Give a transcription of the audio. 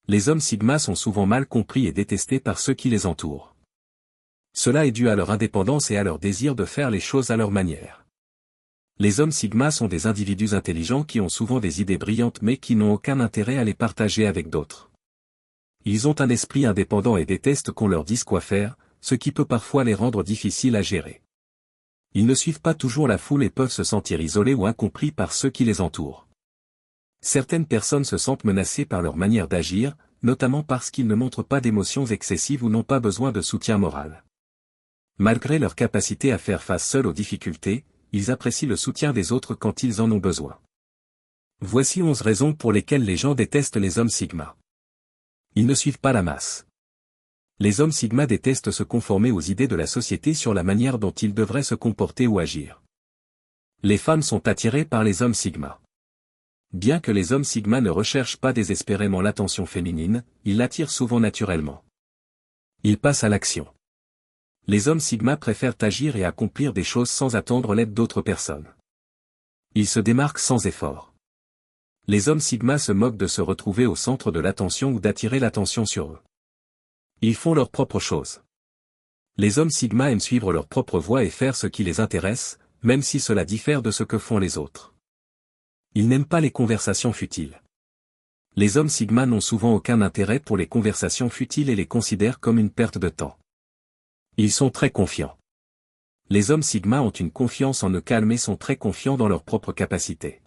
Les hommes sigma sont souvent mal compris et détestés par ceux qui les entourent. Cela est dû à leur indépendance et à leur désir de faire les choses à leur manière. Les hommes sigma sont des individus intelligents qui ont souvent des idées brillantes mais qui n'ont aucun intérêt à les partager avec d'autres. Ils ont un esprit indépendant et détestent qu'on leur dise quoi faire, ce qui peut parfois les rendre difficiles à gérer. Ils ne suivent pas toujours la foule et peuvent se sentir isolés ou incompris par ceux qui les entourent. Certaines personnes se sentent menacées par leur manière d'agir, notamment parce qu'ils ne montrent pas d'émotions excessives ou n'ont pas besoin de soutien moral. Malgré leur capacité à faire face seuls aux difficultés, ils apprécient le soutien des autres quand ils en ont besoin. Voici 11 raisons pour lesquelles les gens détestent les hommes sigma. Ils ne suivent pas la masse. Les hommes sigma détestent se conformer aux idées de la société sur la manière dont ils devraient se comporter ou agir. Les femmes sont attirées par les hommes sigma. Bien que les hommes sigma ne recherchent pas désespérément l'attention féminine, ils l'attirent souvent naturellement. Ils passent à l'action. Les hommes sigma préfèrent agir et accomplir des choses sans attendre l'aide d'autres personnes. Ils se démarquent sans effort. Les hommes sigma se moquent de se retrouver au centre de l'attention ou d'attirer l'attention sur eux. Ils font leurs propres choses. Les hommes sigma aiment suivre leur propre voie et faire ce qui les intéresse, même si cela diffère de ce que font les autres. Ils n'aiment pas les conversations futiles. Les hommes sigma n'ont souvent aucun intérêt pour les conversations futiles et les considèrent comme une perte de temps. Ils sont très confiants. Les hommes sigma ont une confiance en eux calme et sont très confiants dans leurs propres capacités.